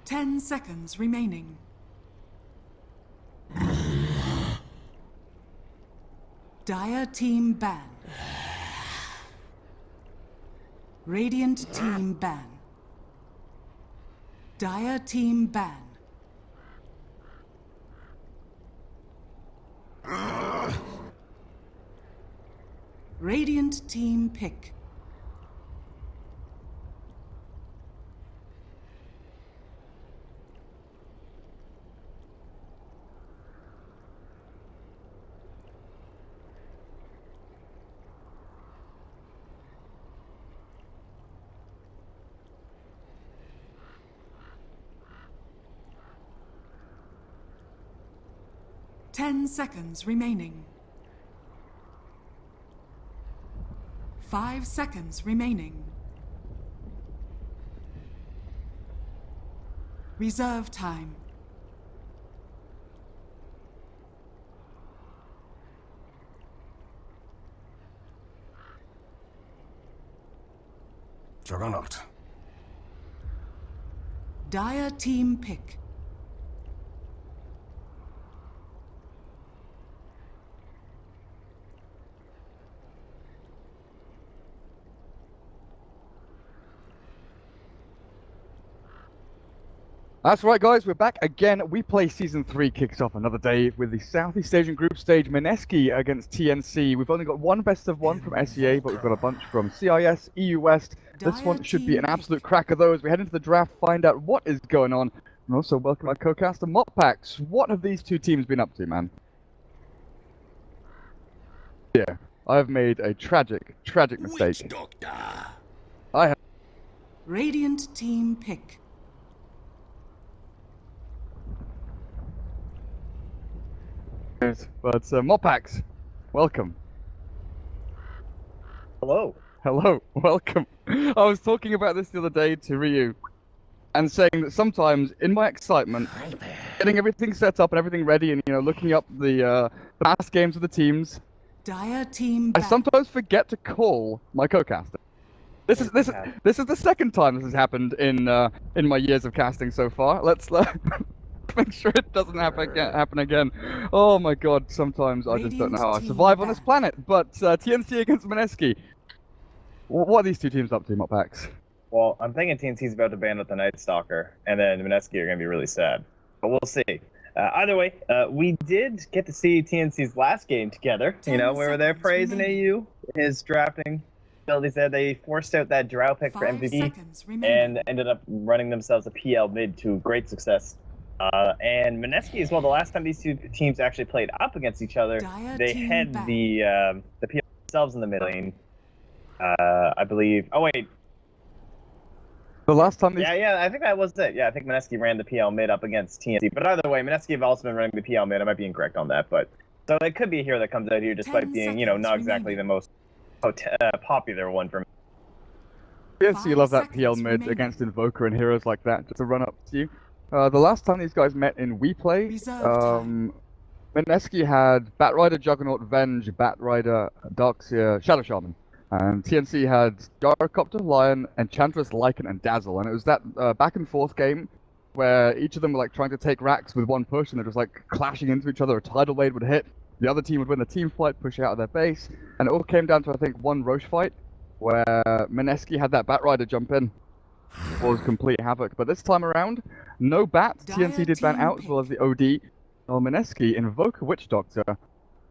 10 seconds remaining. Dire team ban. Radiant team ban. Dire team ban. Radiant team pick. Ten seconds remaining. 5 seconds remaining. Reserve time. Juggernaut. Dire team pick. That's right, guys, we're back again. WePlay Season 3 kicks off another day with the Southeast Asian Group Stage Mineski against TNC. We've only got one best of one from SEA, but we've got a bunch from CIS, EU West. This one should be an absolute crack of those. We head into the draft, find out what is going on, and also welcome our co-caster Moppax. What have these two teams been up to, man? Yeah, I've made a tragic mistake. I have... Radiant team pick. But Moppax, welcome. Hello. Hello, welcome. I was talking about this the other day to Ryu, and saying that sometimes, in my excitement, getting everything set up and everything ready, and looking up the past games of the teams, Dire team I back. sometimes forget to call my co-caster. This is the second time this has happened in my years of casting so far. Let's make sure it doesn't happen again. Oh my god, sometimes I just don't know how I survive on this planet. But TNC against Mineski. What are these two teams up to, Moppax? Well, I'm thinking TNC's about to ban out the Night Stalker, and then Mineski are going to be really sad. But we'll see. Either way, we did get to see TNC's last game together. We were there praising AU, his drafting abilities there. They forced out that Drow pick for MVP, and ended up running themselves a PL mid to great success. And Mineski as well, the last time these two teams actually played up against each other, they had the PL themselves in the mid lane. I believe. Oh wait. The last time these... Yeah, I think that was it. Yeah, I think Mineski ran the PL mid up against TNC. But either way, Mineski have also been running the PL mid. I might be incorrect on that, but so it could be a hero that comes out here despite being, not exactly the most popular one for me. Yes, you love that PL mid against Invoker and heroes like that just to run up to you. The last time these guys met in WePlay, Mineski had Batrider, Juggernaut, Venge, Batrider, Darkseer, Shadow Shaman. And TNC had Gyrocopter, Lion, Enchantress, Lycan, and Dazzle. And it was that back and forth game where each of them were like trying to take racks with one push, and they're just like clashing into each other. A Tidal Wave would hit, the other team would win the team fight, push out of their base. And it all came down to, I think, one Roche fight where Mineski had that Batrider jump in. Was complete havoc. But this time around, no Bat. TNC did ban out as well as the OD. Oh, Mineski, Invoker, Witch Doctor.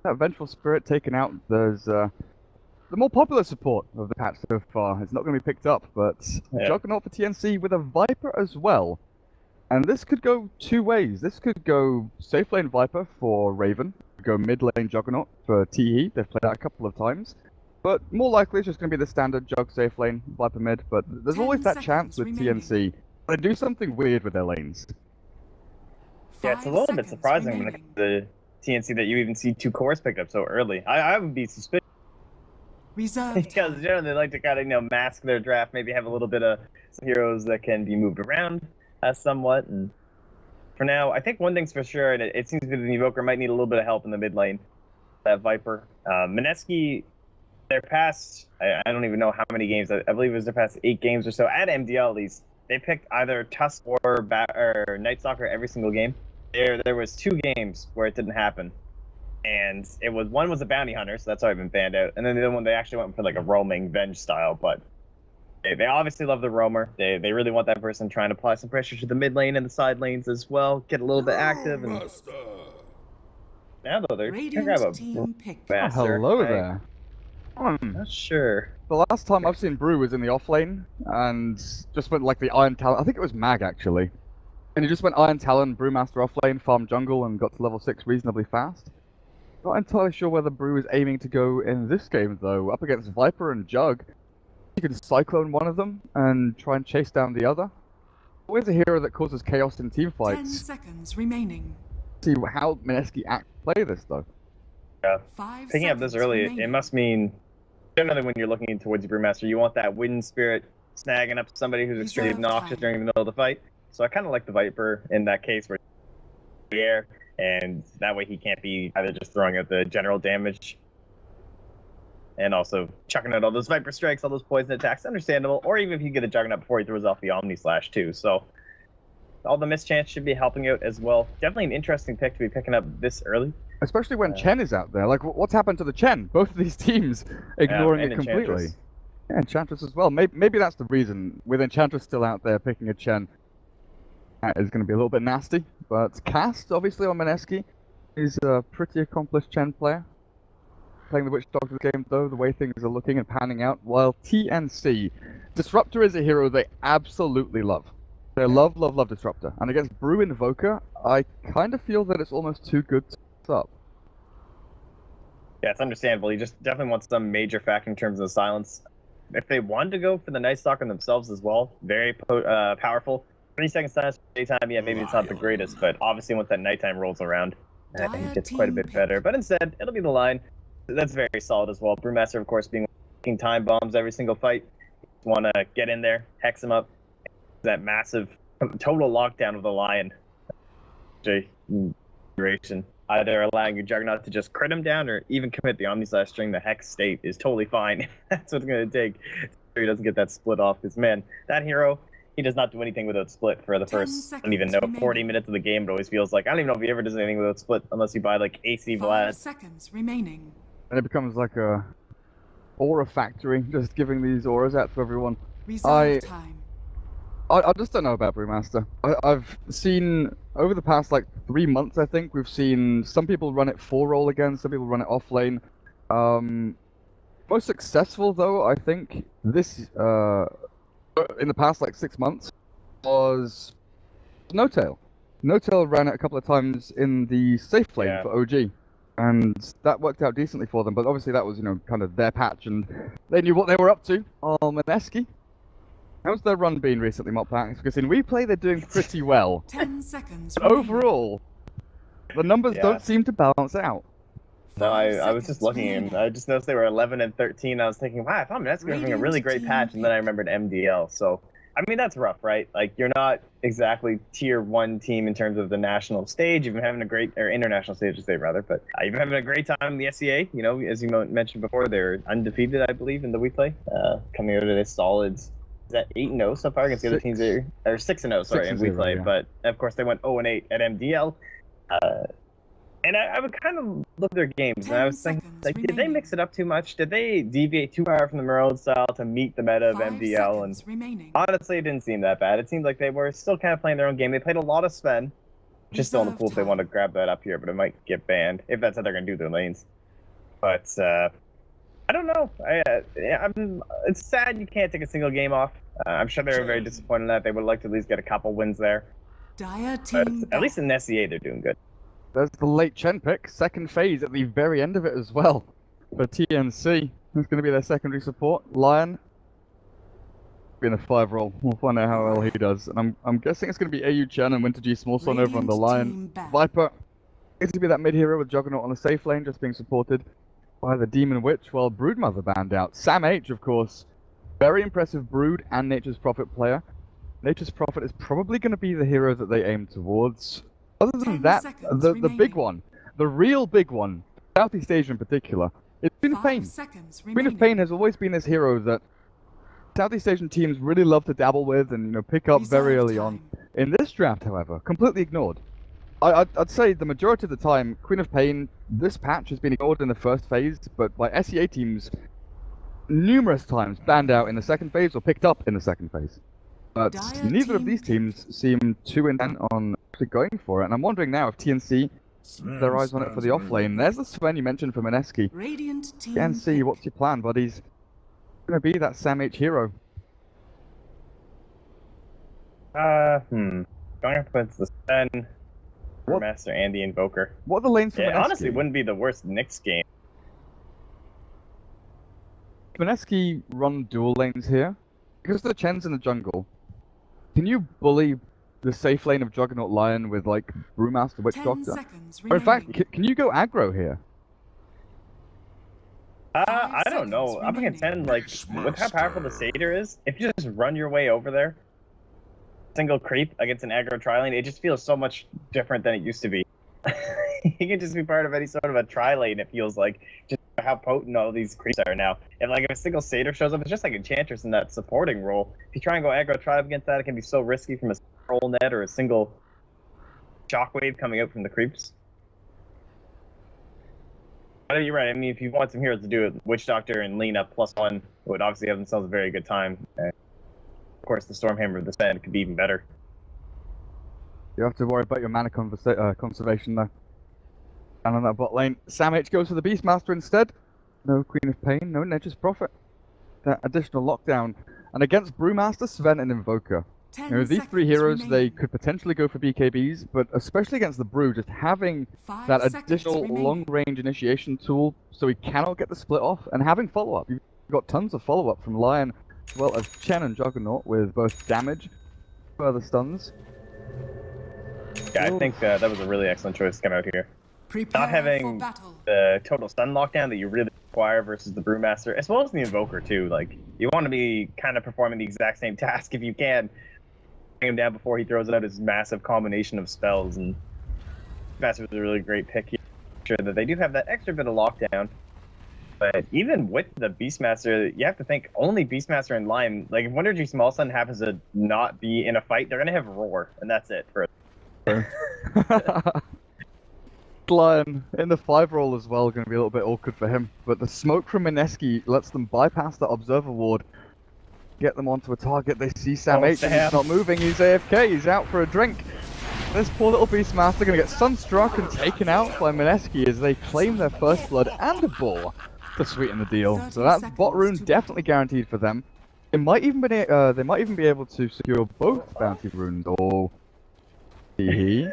That Vengeful Spirit taken out. There's the more popular support of the patch so far. It's not going to be picked up, but Juggernaut for TNC with a Viper as well. And this could go two ways. This could go safe lane Viper for Raven, go mid lane Juggernaut for TE. They've played that a couple of times. But more likely it's just going to be the standard Jug safe lane, Viper mid. But there's always that chance with TNC. They do something weird with their lanes. Yeah, it's a little bit surprising when it comes to TNC that you even see two cores picked up so early. I would be suspicious. Because generally they like to kind of mask their draft, maybe have a little bit of some heroes that can be moved around somewhat. And for now, I think one thing's for sure, and it seems to be the Evoker might need a little bit of help in the mid lane. That Viper, Mineski, their past I don't even know how many games. I believe it was their past 8 games or so at MDL at least. they picked either Tusk or Night Stalker every single game. There was 2 games where it didn't happen, and one was a bounty hunter, so that's why I've been banned out, and then the other one they actually went for like a roaming Venge style, but they obviously love the roamer. They really want that person trying to apply some pressure to the mid lane and the side lanes as well, get a little bit active, and now though they're gonna grab Radiant a team pick. Oh, master. hello there. Not sure. The last time I've seen Brew was in the off lane, and just went like the Iron Talon. I think it was Mag actually. And he just went Iron Talon, Brewmaster off lane, farm jungle, and got to level 6 reasonably fast. Not entirely sure whether Brew is aiming to go in this game though. Up against Viper and Jug, you can Cyclone one of them and try and chase down the other. Always a hero that causes chaos in team 10 fights. seconds remaining. See how Mineski play this though. Yeah. 5 Picking up this seconds early, remaining. it must mean generally when you're looking towards your Brewmaster, you want that Wind Spirit snagging up somebody who's extremely Reserve obnoxious time. during the middle of the fight. So I kind of like the Viper in that case where the air, and that way he can't be either just throwing out the general damage and also chucking out all those Viper strikes, all those poison attacks, understandable, or even if you get a Juggernaut before he throws off the Omni Slash too. So all the mischance should be helping out as well. Definitely an interesting pick to be picking up this early. Especially when Chen is out there. Like, what's happened to the Chen? Both of these teams ignoring and it completely. Enchantress. Yeah, Enchantress as well. Maybe that's the reason. With Enchantress still out there, picking a Chen is going to be a little bit nasty. But Cast, obviously, on Mineski, is a pretty accomplished Chen player. Playing the Witch Doctor game, though, the way things are looking and panning out. While TNC, Disruptor is a hero they absolutely love. They love Disruptor. And against Brew Invoker, I kind of feel that it's almost too good to pass up. Yeah, it's understandable. You just definitely want some major factor in terms of silence. If they wanted to go for the Night Stalker themselves as well, very powerful. 3 seconds silence for daytime, yeah, maybe it's not the greatest, but obviously once that nighttime rolls around, it gets quite a bit better. But instead, it'll be the line. That's very solid as well. Brewmaster, of course, being taking time bombs every single fight. Want to get in there, hex him up. That massive total lockdown of the Lion. Duration. Either allowing your Juggernaut to just crit him down or even commit the Omni Slash during the Hex state is totally fine. That's what it's going to take so he doesn't get that split off. Because, man, that hero, he does not do anything without split for the first, I don't even know, 40 minutes of the game. It always feels like, I don't even know if he ever does anything without split unless you buy, like, AC 5 Vlad. seconds remaining. And it becomes like a aura factory, just giving these auras out to everyone. Reserve time. I just don't know about Brewmaster. I've seen, over the past like 3 months, I think, we've seen some people run it 4-roll again, some people run it off lane. Most successful, though, I think, this, in the past like 6 months, was No-Tail. No-Tail ran it a couple of times in the safe lane for OG. And that worked out decently for them, but obviously that was, you know, kind of their patch, and they knew what they were up to. Mineski. How's their run been recently, Moppax? Because in WePlay they're doing pretty well. 10 seconds But remaining. overall, the numbers don't seem to balance out. No, 5 I was just seconds looking remaining. and I just noticed they were 11 and 13. I was thinking, wow, I thought Mineski was having a really great patch, and then I remembered MDL. So, I mean, that's rough, right? Like, you're not exactly tier 1 team in terms of the national stage. You've been having a great, or international stage to say rather, but you've been having a great time in the SCA. You know, as you mentioned before, they're undefeated, I believe, in the WePlay. Coming out of this solid, is that 8-0 so far against the other teams there? Or 6-0, sorry, in WePlay. Yeah. But, of course, they went 0-8 at MDL. And I would kind of look at their games, and I was thinking, like, did they mix it up too much? Did they deviate too far from the Merlin style to meet the meta of MDL? And honestly, it didn't seem that bad. It seemed like they were still kind of playing their own game. They played a lot of Sven, which is still in the pool if they want to grab that up here, but it might get banned, if that's how they're going to do their lanes. But, I don't know. It's sad you can't take a single game off. I'm sure they were very disappointed in that. They would like to at least get a couple wins there. Dire team At least in SCA, they're doing good. There's the late Chen pick, second phase at the very end of it as well. For TNC, who's going to be their secondary support. Lion, being a 5-roll. We'll find out how well he does. And I'm guessing it's going to be AU Chen and Winter G Smallstone over on the Lion. Viper, it's going to be that mid-hero with Juggernaut on the safe lane, just being supported by the Demon Witch, while Broodmother banned out. Sam H, of course, very impressive Brood and Nature's Prophet player. Nature's Prophet is probably going to be the hero that they aim towards. Other than that, the big one, the real big one, Southeast Asia in particular, is Queen of Pain. Queen of Pain has always been this hero that Southeast Asian teams really love to dabble with and pick up very Reserve early on. time. In this draft, however, completely ignored. I'd say the majority of the time, Queen of Pain, this patch has been ignored in the first phase, but by SEA teams, numerous times banned out in the second phase or picked up in the second phase. But Dire neither of team these teams seem too intent on actually going for it, and I'm wondering now if TNC have their eyes on it for the off lane. There's the Sven you mentioned for Mineski. Radiant team. TNC, pick. what's your plan, buddies? Gonna be that Sam H hero. Going up against the Sven, What- Master, and the Invoker. What are the lanes for Yeah, Mineski? honestly, wouldn't be the worst Nyx game. Mineski run dual lanes here. Because the Chen's in the jungle, can you bully the safe lane of Juggernaut Lion with, like, Brewmaster, Witch 10 Doctor? seconds Or in fact, remaining. can you go aggro here? I don't know. seconds Up against 10, like, with how powerful the Satyr is, if you just run your way over there, single creep against an aggro tri-lane, it just feels so much different than it used to be. You can just be part of any sort of a tri-lane, it feels like, just how potent all these creeps are now. And like, if a single Satyr shows up, it's just like Enchantress in that supporting role. If you try and go aggro tri against that, it can be so risky from a roll net or a single shockwave coming out from the creeps. But you're right. I mean, if you want some heroes to do it, Witch Doctor and Lena +1 would obviously have themselves a very good time. And of course, the Stormhammer of the Sven could be even better. You have to worry about your mana conservation though. And on that bot lane, Sam H goes for the Beastmaster instead. No Queen of Pain, no Nature's Prophet. That additional lockdown. And against Brewmaster, Sven, and Invoker. 10 These three seconds heroes, they remaining. could potentially go for BKBs, but especially against the Brew, just having 5 that seconds additional remaining. long-range initiation tool so he cannot get the split off, and having follow-up. You've got tons of follow-up from Lion, as well as Chen and Juggernaut, with both damage, further stuns. Yeah, I think that was a really excellent choice to come out here. Prepare Not having for battle. the total stun lockdown that you really require versus the Brewmaster, as well as the Invoker too. Like, you want to be kind of performing the exact same task if you can. Bring him down before he throws out his massive combination of spells, and Master was a really great pick here. Sure that they do have that extra bit of lockdown. But even with the Beastmaster, you have to think only Beastmaster and Lion. Like, if Wonder G Small Sun happens to not be in a fight, they're gonna have Roar, and that's it for Lion in the 5 roll as well, going to be a little bit awkward for him. But the smoke from Mineski lets them bypass that Observer Ward, get them onto a target. They see Sam H, and he's not moving. He's AFK. He's out for a drink. This poor little Beastmaster going to get sunstruck and taken out by Mineski as they claim their first blood and a ball to sweeten the deal. 30 So that seconds bot rune to definitely guaranteed for them. It might even be, they might even be able to secure both bounty runes. Or the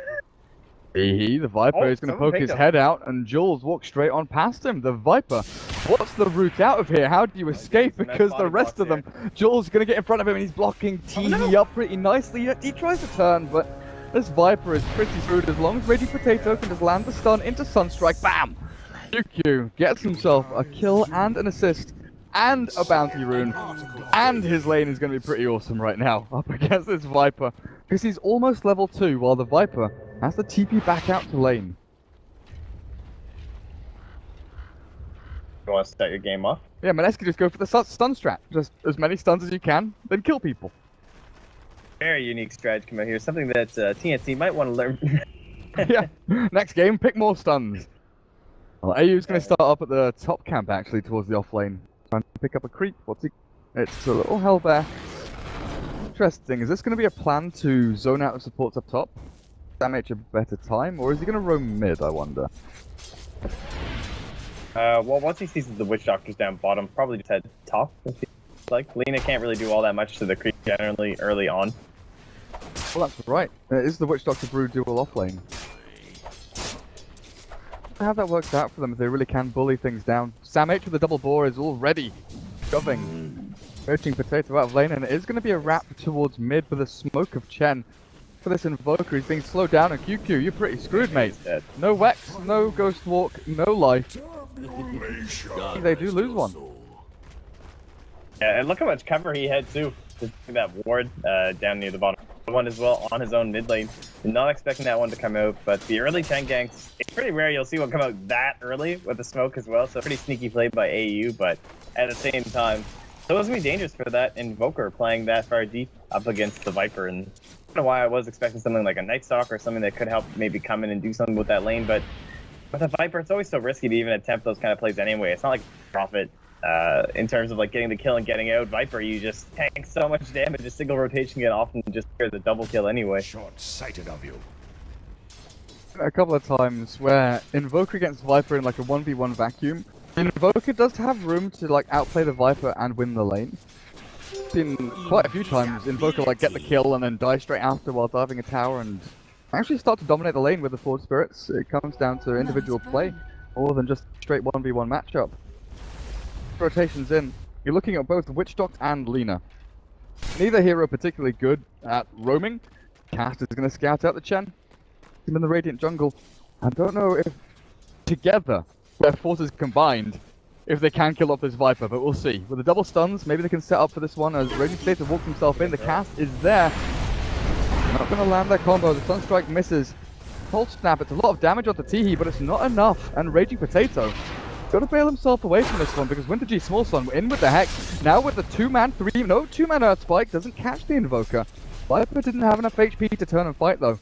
Viper is going to someone poke his picked up. head out, and Jules walks straight on past him. The Viper, what's the route out of here? How do you escape? There's a nice Because the body rest block of them, Jules is going to get in front of him, and he's blocking Teehee up pretty nicely. He tries to turn, but this Viper is pretty shrewd. As long as Ready Potato can just land the stun into Sunstrike, bam! QQ gets himself a kill and an assist and a bounty rune, and his lane is going to be pretty awesome right now up against this Viper, because he's almost level 2 while the Viper has to TP back out to lane. You want to start your game off? Yeah, Mineski, just go for the stun strat. Just as many stuns as you can, then kill people. Very unique strategy come out here. Something that TNC might want to learn. Yeah, next game, pick more stuns. Well, AU's going to start up at the top camp, actually, towards the off lane. Trying to pick up a creep. It's a little hell bear. Interesting. Is this going to be a plan to zone out the supports up top? Damage a better time, or is he going to roam mid, I wonder? Well, once he sees the Witch Doctors down bottom, probably just head top. Like, Lena can't really do all that much to the creep generally early on. Well, that's right. It is the Witch Doctor Brew dual off lane. How that works out for them if they really can bully things down. Sam H with the double bore is already shoving Poaching Potato out of lane, and it is going to be a wrap towards mid with a smoke of Chen. For this Invoker, he's being slowed down, and QQ, you're pretty screwed, mate. Dead. No Wex, no Ghost Walk, no life. They do lose one. Yeah, and look how much cover he had too. Just that ward down near the bottom. The one as well on his own mid lane. Not expecting that one to come out, but the early Chen ganks, it's pretty rare you'll see one come out that early with the smoke as well. So pretty sneaky play by AU, but at the same time, So it's going to be dangerous for that Invoker playing that far deep up against the Viper. And I don't know why I was expecting something like a Night Stalker or something that could help maybe come in and do something with that lane. But with a Viper, it's always so risky to even attempt those kind of plays anyway. It's not like Prophet in terms of like getting the kill and getting out. Viper, you just tank so much damage. A single rotation can often just clear the double kill anyway. Short-sighted of you. A couple of times where Invoker against Viper in like a 1v1 vacuum, Invoker does have room to like outplay the Viper and win the lane. Seen quite a few times Invoker like get the kill and then die straight after while diving a tower and actually start to dominate the lane with the forward spirits. It comes down to individual play more than just straight 1v1 matchup. Rotations in, you're looking at both Witch Doctor and Lina. Neither hero particularly good at roaming. Cast is going to scout out the Chen. Him in the Radiant jungle. I don't know if together their forces combined if they can kill off this Viper, but we'll see. With the double stuns, maybe they can set up for this one as Radiant State has walked himself in. The cast is there. They're not going to land their combo. The Sunstrike misses. Cold Snap, it's a lot of damage onto Teehee, but it's not enough. And Raging Potato got to bail himself away from this one because Winter G Small Sun in with the Hex. Now with the two-man Earth Spike doesn't catch the Invoker. Viper didn't have enough HP to turn and fight though.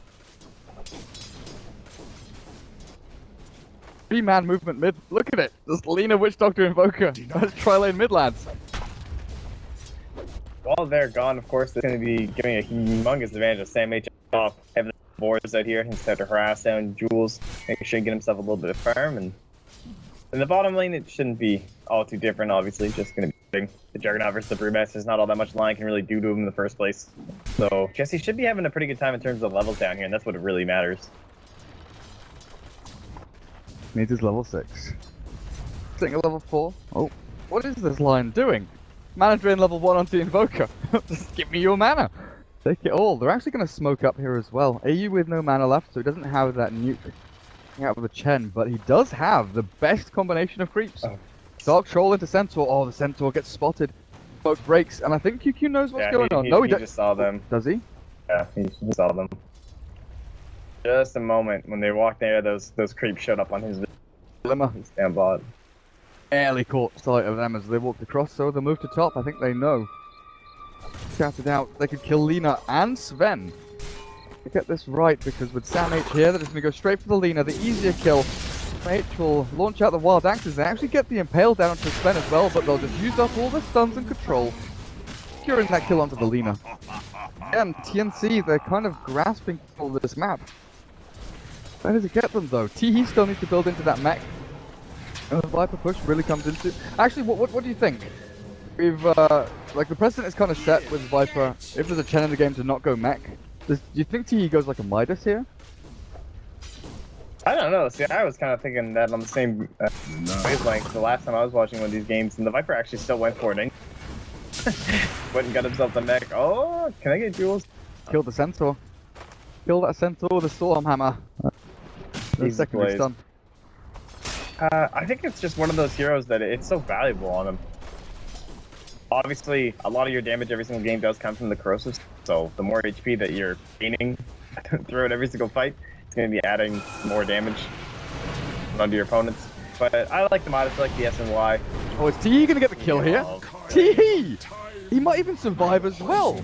3-man movement mid. Look at it. Just Lina, Witch Doctor, Invoker. Let's try lane mid, lads. While they're gone, of course, it's going to be giving a humongous advantage of Sam H off. Having the boards out here instead to harass down Jules, making sure he get himself a little bit of farm. And in the bottom lane, it shouldn't be all too different, obviously. Just going to be the Juggernaut versus the Brewmaster. There's not all that much Lion can really do to him in the first place. So Jesse should be having a pretty good time in terms of levels down here, and that's what it really matters. Needs his level 6. Sitting at level 4. Oh, what is this line doing? Mana drain level 1 onto the Invoker. Just give me your mana. Take it all. They're actually going to smoke up here as well. AU with no mana left, so he doesn't have that nuke out of the Chen, but he does have the best combination of creeps. Oh. Dark Troll into Centaur. Oh, the Centaur gets spotted. Smoke breaks, and I think QQ knows what's going on. No, he just saw them. Does he? Yeah, he just saw them. Just a moment when they walked there, those creeps showed up on his Glimmer. stand bot. Barely caught sight of them as they walked across, so they move to top. I think they know. Scouted out, they could kill Lina and Sven. To get this right, because with Sam H here, they're just going to go straight for the Lina, the easier kill. Sam H will launch out the Wild Axes. They actually get the Impale down onto Sven as well, but they'll just use up all their stuns and control, securing that kill onto the Lina. And TNC, they're kind of grasping all this map. Where does it get them though? Teehee still needs to build into that mech. And the Viper push really comes into... Actually, what do you think? We've, like the precedent is kind of set with Viper. If there's a Chen in the game to not go mech, do you think Teehee goes like a Midas here? I don't know. See, I was kind of thinking that on the same wavelength the last time I was watching one of these games, and the Viper actually still went for it. Went and got himself the mech. Oh, can I get Jules? Killed the Centaur. Kill that Centaur with a Storm Hammer. The secondary stun. I think it's just one of those heroes that it's so valuable on him. Obviously, a lot of your damage every single game does come from the corrosives, so the more HP that you're gaining throughout every single fight, it's going to be adding more damage onto your opponents. But I like the Midas, I like the SNY. Oh, is Teehee going to get the kill here? Teehee! He might even survive as well.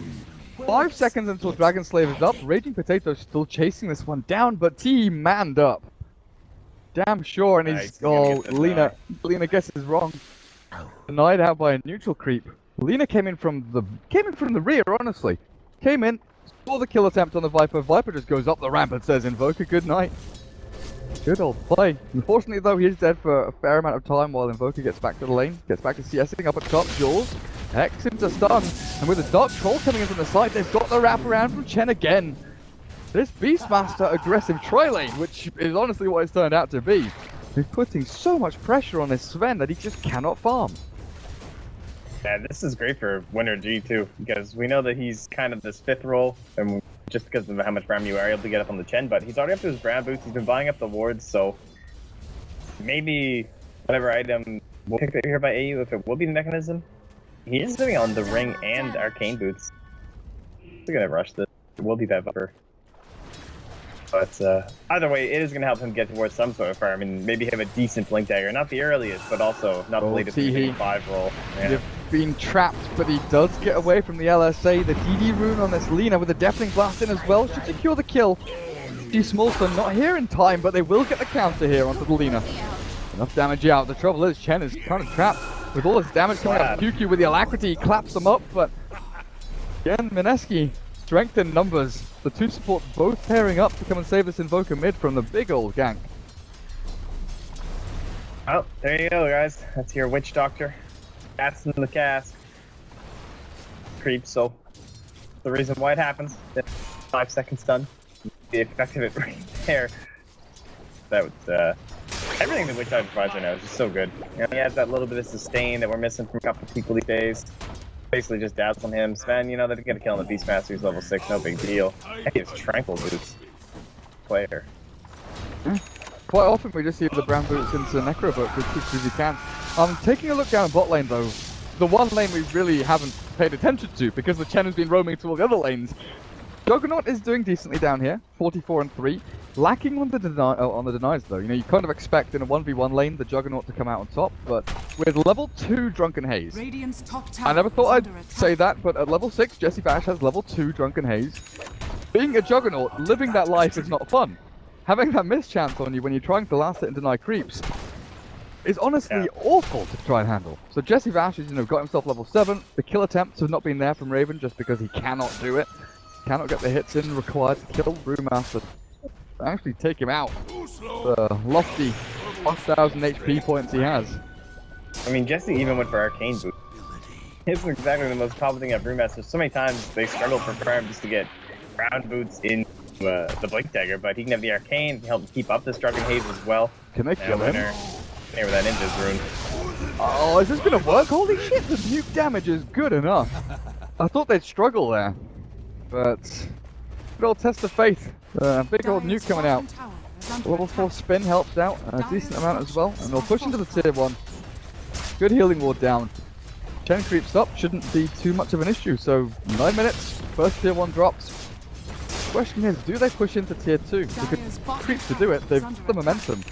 5 seconds until Dragon Slave is up. Raging Potato still chasing this one down, but Teehee manned up. Damn sure, and he's... Oh, Lina guesses wrong. Denied out by a neutral creep. Lina came in from the rear, honestly. Came in, saw the kill attempt on the Viper. Viper just goes up the ramp and says, Invoker, good night. Good old play. Unfortunately, though, he is dead for a fair amount of time while Invoker gets back to the lane. Gets back to CSing up at top. Jules. Hex into stun. And with the Dark Troll coming in from the side, they've got the wraparound from Chen again. This Beastmaster aggressive tri-lane, which is honestly what it's turned out to be, is putting so much pressure on this Sven that he just cannot farm. Yeah, this is great for Winter G too, because we know that he's kind of this 5th role, and just because of how much farm you are able to get up on the Chen, but he's already up to his brown boots, he's been buying up the wards, so maybe whatever item we'll pick here by AU, if it will be the mechanism, he is sitting on the ring and arcane boots. We're gonna rush this. It will be that Viper. But either way, it is going to help him get towards some sort of farm and maybe have a decent Blink Dagger. Not the earliest, but also not the latest 5 roll. Yeah. been trapped, but he does get away from the LSA. The DD rune on this Lina with a deafening blast in as well should secure the kill. Smallstone not here in time, but they will get the counter here onto the Lina. Enough damage out. The trouble is, Chen is kind of trapped with all his damage coming out. QQ with the alacrity, he claps them up, but again, Mineski, strength in numbers. The two supports both pairing up to come and save this Invoker mid from the big old gank. Oh, there you go, guys. That's your witch doctor. Cats in the cask. Creep, so the reason why it happens. 5 seconds done. The effect of it right there. That was everything that Witch Doctor provides right now is just so good. You know, he has that little bit of sustain that we're missing from a couple of people these days. Basically just dazzling him. Sven, you know, they're gonna kill him at Beastmaster, he's level 6, no big deal. He has tranquil boots. Player. Quite often we just see the brown boots into the Necro book as quickly as you can. Taking a look down bot lane though, the one lane we really haven't paid attention to because the Chen has been roaming to all the other lanes. Juggernaut is doing decently down here, 44 and 3. Lacking on the denies though. You know, you kind of expect in a 1v1 lane the Juggernaut to come out on top, but with level 2 Drunken Haze. Radiant's top tower I never thought is I'd under attack. say that, but at level 6, Jesse Bash has level 2 Drunken Haze. Being a Juggernaut, living that life is not fun. Having that mischance on you when you're trying to last it and deny creeps is honestly awful to try and handle. So Jesse Vash has, you know, got himself level 7. The kill attempts have not been there from Raven just because he cannot do it. Cannot get the hits in required to kill Brewmaster. Actually take him out. The lofty 1000 HP points he has. I mean, Jesse even went for Arcane Boot. It's exactly the most common thing at Brewmaster. So many times they struggle for Prime just to get ground boots in the Blink Dagger, but he can have the Arcane to help him keep up this Drunken Haze as well. Can they kill him? There with that Invis rune. Oh, is this gonna work? Holy shit, the nuke damage is good enough. I thought they'd struggle there. But good old test of faith. Big old nuke coming out. Level 4 spin helps out a decent amount as well. And they'll push into the tier 1. Good healing ward down. Chen creeps up, shouldn't be too much of an issue. So 9 minutes, first tier 1 drops. Question is, do they push into tier 2? Because creeps to do it, they've got the momentum.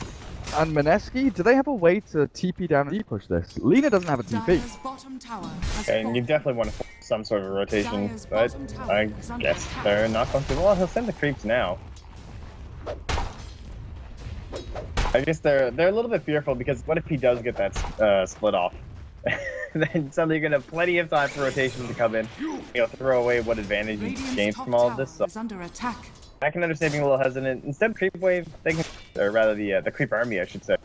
And Mineski, do they have a way to TP down and push this? Lina doesn't have a TP. And you definitely want to force some sort of a rotation, but I guess they're not going to. Well, he'll send the creeps now. I guess they're a little bit fearful because what if he does get that split off? Then suddenly you're gonna have plenty of time for rotation to come in. You know, throw away what advantage you gained from all of this. So I can understand being a little hesitant. Instead of creep wave, they can, or rather the creep army, I should say,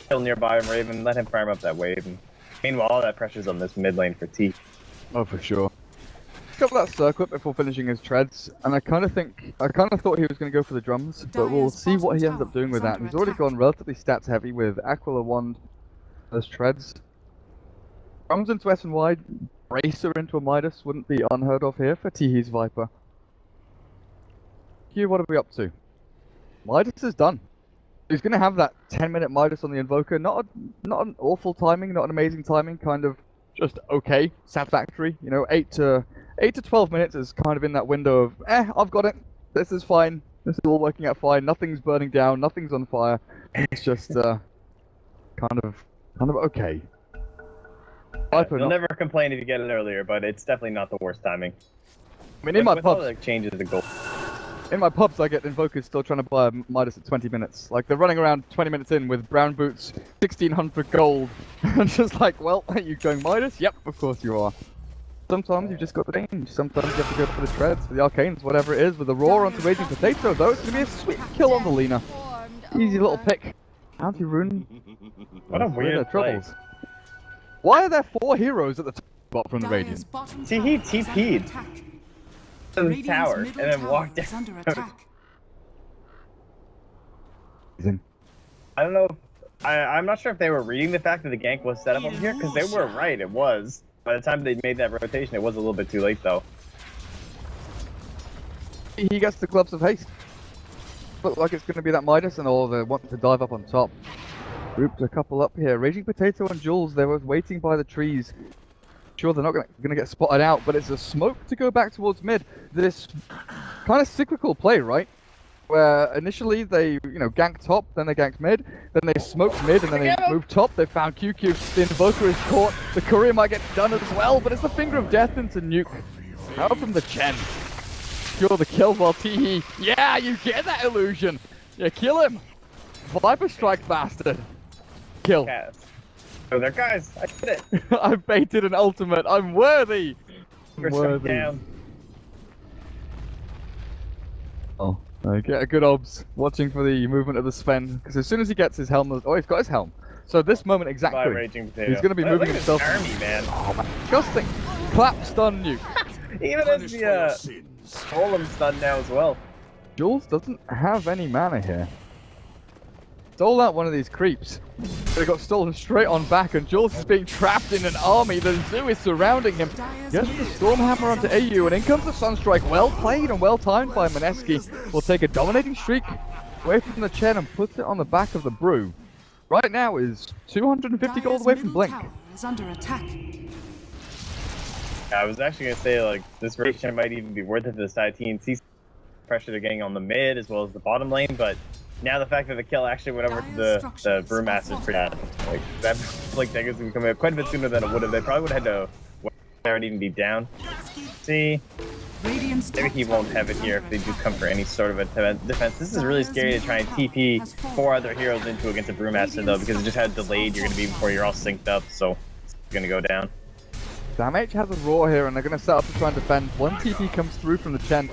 kill nearby him, Raven, let him farm up that wave. And meanwhile, all that pressure's on this mid lane for T. Oh, for sure. Got that circlet before finishing his treads, and I kind of thought he was going to go for the drums, but we'll see what he ends up doing with that. He's already gone relatively stats heavy with Aquila Wand as treads. Drums into S and Y, Bracer into a Midas wouldn't be unheard of here for Teehee's Viper. Q, what are we up to? Midas is done. He's going to have that 10-minute Midas on the Invoker. Not an awful timing, not an amazing timing, kind of just okay, satisfactory. You know, 8 to 12 minutes is kind of in that window of, I've got it. This is fine. This is all working out fine. Nothing's burning down. Nothing's on fire. It's just kind of okay. You'll never complain if you get it earlier, but it's definitely not the worst timing. I mean, in my with all pubs, the changes the goal. in my pubs, I get Invokers still trying to buy a Midas at 20 minutes. Like, they're running around 20 minutes in with brown boots, 1600 gold. And just like, well, are you going Midas? Yep, of course you are. Sometimes you've just got the range. Sometimes you have to go for the treads, for the arcanes, whatever it is. With the roar onto Raging Potato, though, it's going to be a sweet kill on the Lina. Easy little pick. Anti-rune. What a weird troubles. Why are there 4 heroes at the top from the Radiant? See, he TP'd to the tower and then walked down. I don't know. I'm not sure if they were reading the fact that the gank was set up over here, because they were right, it was. By the time they made that rotation, it was a little bit too late, though. He gets the Clubs of Haste. Look like it's going to be that Midas, and all they want to dive up on top. Grouped a couple up here. Raging Potato and Jules, they were waiting by the trees. Sure, they're not going to get spotted out, but it's a smoke to go back towards mid. This kind of cyclical play, right? where initially they, ganked top, then they ganked mid, then they smoked mid, and then they moved top. They found QQ. The Invoker is caught. The Courier might get done as well, but it's the Finger of Death into Nuke. Out from the Chen. Secure the kill while Teehee. Yeah, you get that illusion. Yeah, kill him. Viper Strike bastard. Kill. Oh, there, guys. I did it. I baited an ultimate. I'm worthy. Worthy. Down. Oh, okay, good obs. Watching for the movement of the Sven, because as soon as he gets his helm, oh, he's got his helm. So this moment exactly, he's going to be moving himself. Army, man. Oh my, disgusting. Clap stun Nuke. Even as the Golem stun now as well. Jules doesn't have any mana here. Stole out one of these creeps. They got stolen straight on back, and Jules is being trapped in an army. The zoo is surrounding him. Gets the Stormhammer onto AU, and in comes the Sunstrike. Well played and well timed by Mineski. Will take a dominating streak away from the Chen and puts it on the back of the Brew. Right now is 250 gold away from Blink. Is under attack. I was actually going to say, like, this rotation might even be worth it for the side TNC. Pressure they're getting on the mid as well as the bottom lane, but now the fact that the kill actually went over to the Brewmaster's pretty bad. Like, that Blink Dagger's going to come out quite a bit sooner than it would have. They probably would have had to and even be down. See? Maybe he won't have it here if they do come for any sort of a defense. This is really scary to try and TP 4 other heroes into against a Brewmaster, though, because it just had delayed. You're going to be before you're all synced up, so it's going to go down. Damage has a roar here, and they're going to set up to try and defend. One TP comes through from the Chen.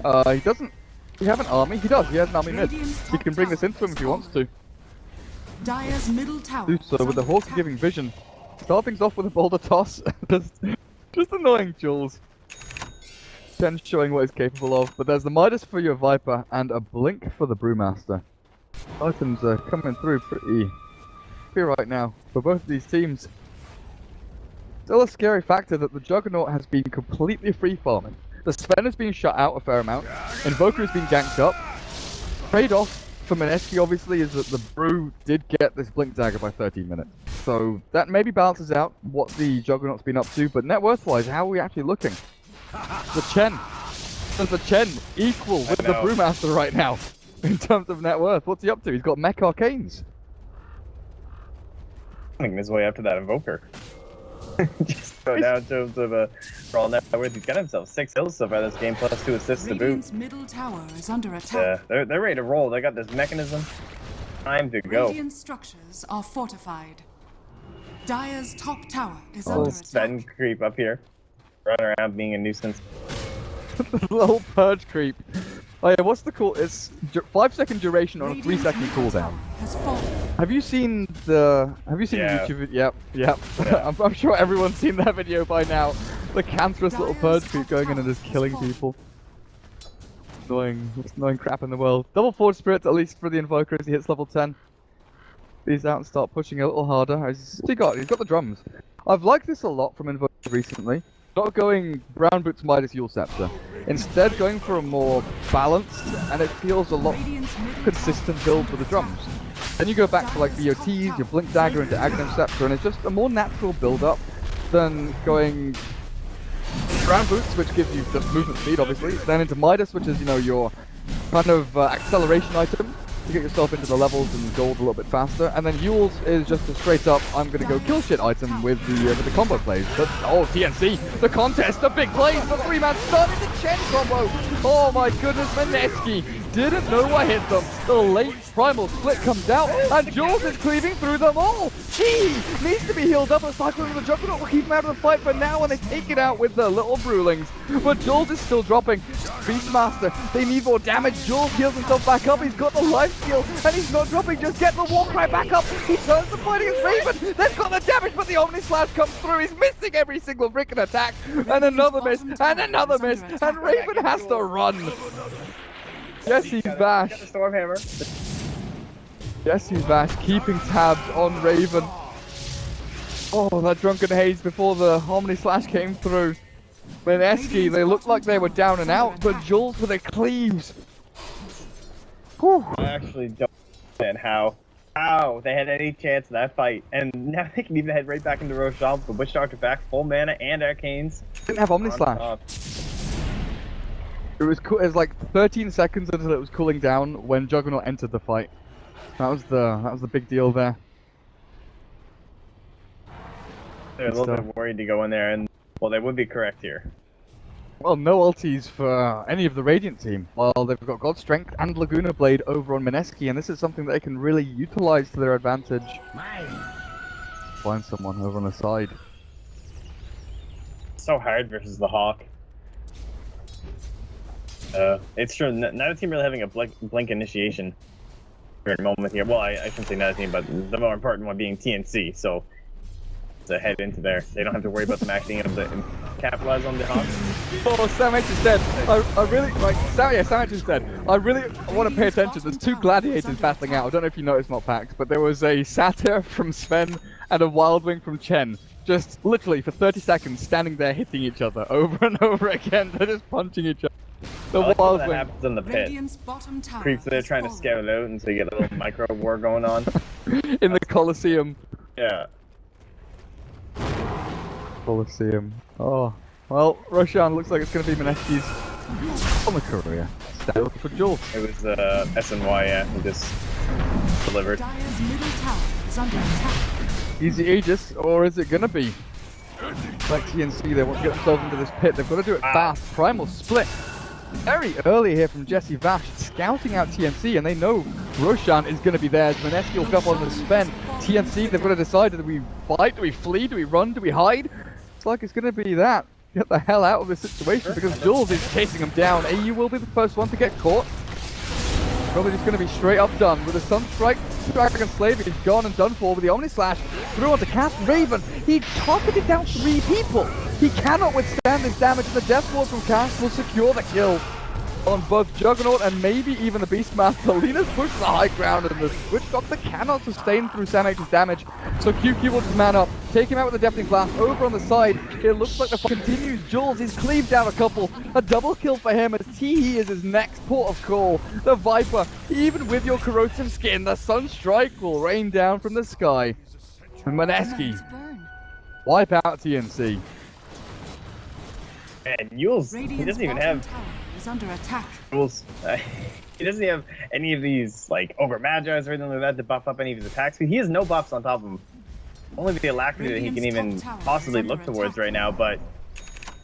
He doesn't. He have an army? He does. He has an army mid. He can bring this into him if he wants to. Dire's middle tower. Do so with the Hawk giving vision. Start things off with a boulder toss. just annoying Jules. Chen showing what he's capable of. But there's the Midas for your Viper and a Blink for the Brewmaster. Items are coming through pretty right now for both of these teams. Still a scary factor that the Juggernaut has been completely free farming. The Sven has been shut out a fair amount. Invoker has been ganked up. Trade-off for Mineski obviously is that the Brew did get this Blink Dagger by 13 minutes. So that maybe balances out what the Juggernaut's been up to, but net worth-wise, how are we actually looking? The Chen. Does the Chen equal with the Brewmaster right now in terms of net worth? What's he up to? He's got Mech Arcanes. Making his way up to that Invoker. Just go down in terms of raw net worth. He's got himself 6 kills so far this game, plus 2 assists to boot. Middle tower is under attack. Yeah, they're ready to roll. They got this mechanism. Time to go. Radiant structures are fortified. Dire's top tower is under attack. Sven creep up here. Run around being a nuisance. Little purge creep. Oh yeah, what's the cool? It's 5-second duration on a 3-second cooldown. Have you seen the? Have you seen the YouTube? Yep. Yeah. I'm sure everyone's seen that video by now. The cancerous little purge creep going in and just killing people. Annoying crap in the world. Double Forge Spirit at least for the Invoker as he hits level 10. These out and start pushing a little harder. He's got the drums. I've liked this a lot from Invoker recently. Not going Brown Boots Midas Yule Scepter. Instead going for a more balanced, and it feels a lot consistent build for the drums. Then you go back to like BOTs, your Blink Dagger into Aghanim Scepter, and it's just a more natural build-up than going Brown Boots, which gives you just movement speed, obviously, then into Midas, which is, your kind of acceleration item to get yourself into the levels and gold a little bit faster, and then Yule's is just a straight up, I'm gonna go kill shit item with the combo plays. But TNC, the contest, the big plays, the 3-man stun in the Chen combo. Oh my goodness, Mineski didn't know I hit them. The late primal split comes out, and Jules is cleaving through them all. He needs to be healed up, and cycling with the Juggernaut will keep him out of the fight for now, and they take it out with the little Brewlings. But Jules is still dropping. Beastmaster, they need more damage. Jules heals himself back up. He's got the life steal, and he's not dropping. Just get the Warcry back up. He turns the fight against Raven. They've got the damage, but the Omni Slash comes through. He's missing every single freaking attack, and another miss, and another miss, and Raven has to run. Yes, he's Vash. Yes, he's Vash, keeping tabs on Raven. Oh, that Drunken Haze before the Omni Slash came through. Mineski, they looked like they were down and out, but Jules with the cleaves. Whew. I actually don't understand how they had any chance in that fight, and now they can even head right back into Roshan with the Witch Doctor back, full mana and arcanes. Didn't have Omni Slash. It was cool. It was like 13 seconds until it was cooling down when Juggernaut entered the fight. That was the big deal there. They're a little bit worried to go in there, and well, they would be correct here. Well, no ultis for any of the Radiant team. Well, they've got God Strength and Laguna Blade over on Mineski, and this is something that they can really utilize to their advantage. Find someone over on the side. So hard versus the Hawk. It's true. Neither team really having a blink initiation for a moment here. Well, I shouldn't say neither team, but the more important one being TNC. So to head into there, they don't have to worry about them actually able to capitalize on the Hawks. Oh, Sam H is dead. I really like Sam. Yeah, Sam H is dead. I really want to pay attention. There's two gladiators battling out. I don't know if you noticed, not Pax, but there was a Satyr from Sven and a Wildwing from Chen. Just literally for 30 seconds, standing there hitting each other over and over again. They're just punching each other. The Wildwing. That happens in the pit. Creeps there trying to scout out, and so you get a little micro war going on. In the Colosseum. Yeah. Colosseum. Oh. Well, Roshan looks like it's going to be Mineski's on the career. Still for Jules. It was SNY, yeah, who just delivered. Dire's middle tower is under attack. Easy Aegis, or is it going to be? Like TNC, they want to get themselves into this pit. They've got to do it fast. Primal split. Very early here from Jesse Vash, scouting out TNC, and they know Roshan is going to be there. Mineski will go on the Sven. TNC, they've got to decide, do we fight, do we flee, do we run, do we hide? It's like it's going to be that. Get the hell out of this situation because Jules is chasing him down. AU will be the first one to get caught. Probably just going to be straight up done with a Sunstrike. Dragon Slave is gone and done for with the Omni Slash. Through onto Cast Raven. He targeted down 3 people. He cannot withstand this damage, and the Death Ward from Cast will secure the kill on both Juggernaut and maybe even the Beastmaster. Lena's pushed to the high ground, and the Switch Doctor cannot sustain through Sam H's damage. So QQ will just man up, take him out with the Deafening Blast over on the side. It looks like the fight continues. Jules is cleaved down a couple. A double kill for him as Teehee is his next port of call. The Viper, even with your corrosive skin, the Sunstrike will rain down from the sky. And Mineski, wipe out TNC. And Yules, he doesn't even have... is under attack. Yules, he doesn't have any of these, like, Ogre Magi's or anything like that to buff up any of his attacks. He has no buffs on top of him. Only the Alacrity that he can even possibly look towards right now, but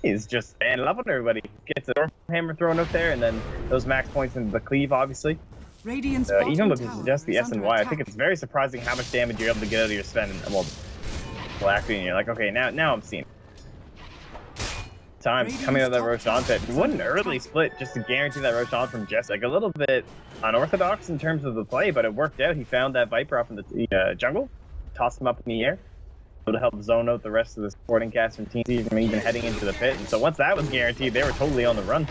he's just standing up on everybody. Gets a hammer thrown up there, and then those max points into the cleave, obviously. Even with just the SNY, I think it's very surprising how much damage you're able to get out of your Sven. Well, Alacrity, and you're like, okay, now I'm seeing it. Times coming out of that Roshan pit. What an early split just to guarantee that Roshan from Jess. Like a little bit unorthodox in terms of the play, but it worked out. He found that Viper up in the jungle, tossed him up in the air, to help zone out the rest of the supporting cast from TNC from even heading into the pit. And so once that was guaranteed, they were totally on the run.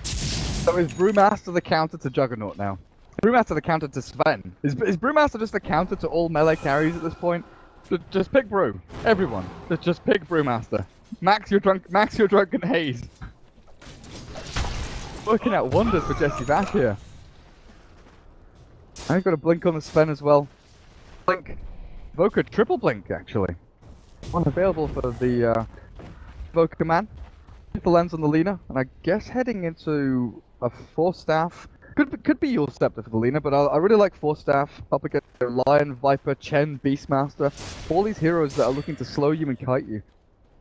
So is Brewmaster the counter to Juggernaut now? Brewmaster the counter to Sven? Is Brewmaster just the counter to all melee carries at this point? Just pick Brew. Everyone. Just pick Brewmaster. Max your drunken haze. Working out wonders for Jesse Vash here. I've got a blink on the Sven as well. Blink. Voker triple blink actually. One available for the Voker man. The lens on the Lena, and I guess heading into a 4-staff. Could be your Scepter for the Lena, but I really like 4-staff up against Lion, Viper, Chen, Beastmaster. All these heroes that are looking to slow you and kite you.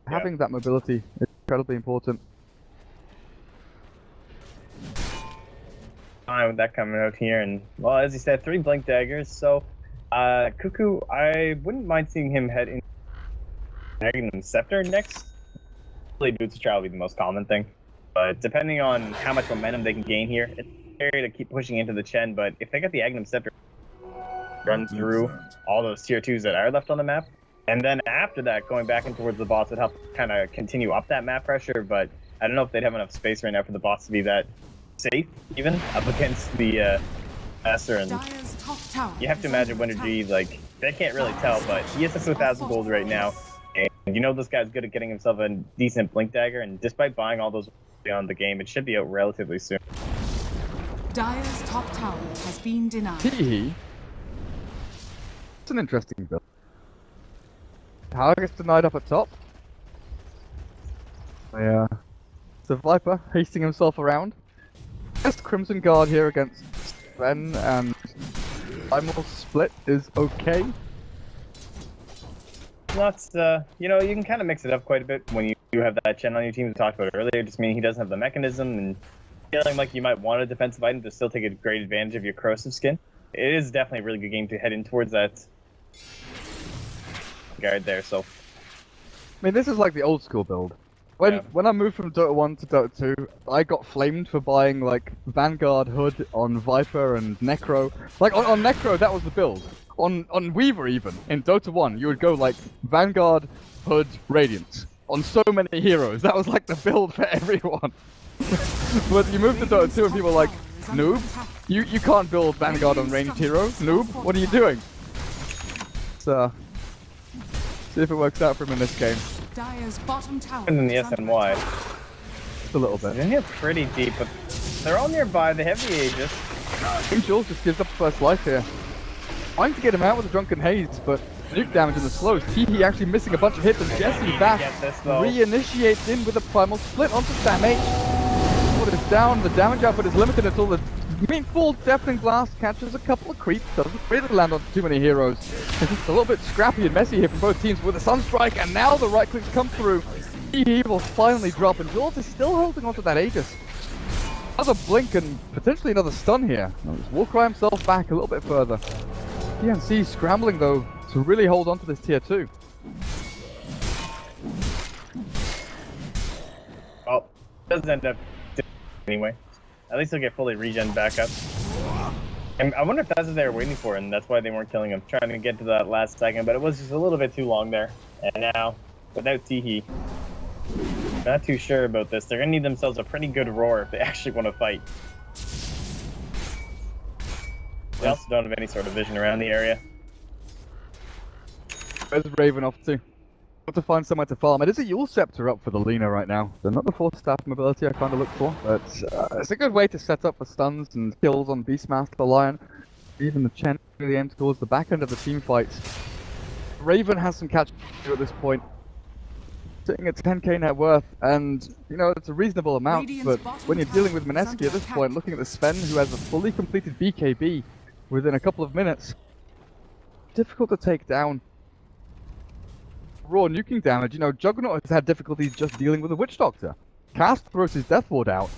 Yeah. Having that mobility is incredibly important. With that coming out here, and well, as you said, 3 blink daggers. So, Cuckoo, I wouldn't mind seeing him head in Magnum Scepter next. Really, Boots of Trial would be the most common thing, but depending on how much momentum they can gain here, it's scary to keep pushing into the Chen. But if they get the Agnum Scepter, run through all those tier 2s that are left on the map, and then after that, going back in towards the boss would help kind of continue up that map pressure. But I don't know if they'd have enough space right now for the boss to be that safe, even up against the Master. And you have to imagine Winter G, like, they can't really tell, but he is up to 1,000 gold right now. And you know this guy's good at getting himself a decent blink dagger, and despite buying all those beyond the game, it should be out relatively soon. Dire's top tower has been denied. Teehee? It's an interesting build. Tower gets denied up at top. Yeah. It's So Viper hasting himself around. Just Crimson Guard here against Sven, and Primal split is okay. Not, you know, you can kind of mix it up quite a bit when you have that Chen on your team. We talked about it earlier, just meaning he doesn't have the mechanism and feeling like you might want a defensive item to still take a great advantage of your corrosive skin. It is definitely a really good game to head in towards that guard there, so. I mean, this is like the old school build. When I moved from Dota 1 to Dota 2, I got flamed for buying like Vanguard Hood on Viper and Necro. Like on Necro, that was the build. On Weaver even, in Dota 1, you would go like Vanguard, Hood, Radiance. On so many heroes, that was like the build for everyone. But you move to Dota 2 and people are like, noob, you can't build Vanguard on ranged hero, noob, what are you doing? So, see if it works out for him in this game. Dire's bottom tower. And then the SNY. Just a little bit. They're in here pretty deep, but they're all nearby. They have the Aegis. King Jules just gives up first life here. Trying to get him out with a Drunken Haze, but nuke damage in the slows. Teehee actually missing a bunch of hits, and Jesse back reinitiates in with a Primal Split onto Sam H. What is down, the damage output is limited until the full Deafening Blast catches a couple of creeps, doesn't really land on too many heroes. It's just a little bit scrappy and messy here from both teams with a Sunstrike, and now the right clicks come through. Teehee will finally drop, and Jules is still holding onto that Aegis. Another blink and potentially another stun here. Warcry himself back a little bit further. TNC scrambling though to really hold on to this tier 2. Well, doesn't end up anyway. At least he'll get fully regen back up. And I wonder if that's what they were waiting for, and that's why they weren't killing him. Trying to get to that last second, but it was just a little bit too long there. And now, without Teehee, not too sure about this. They're gonna need themselves a pretty good roar if they actually want to fight. They also don't have any sort of vision around the area. Where's Raven off to? Got to find somewhere to farm. It is a Yule Scepter up for the Lina right now. So not the 4-staff mobility I kind of look for, but it's a good way to set up for stuns and kills on Beastmaster Lion. Even the Chen really aims towards the back end of the team fights. Raven has some catch at this point. Sitting at 10k net worth, and you know, it's a reasonable amount, but when you're dealing with Mineski at this point, looking at the Sven who has a fully completed BKB within a couple of minutes, difficult to take down. Raw nuking damage, you know, Juggernaut has had difficulties just dealing with the Witch Doctor. Cast throws his Death Ward out,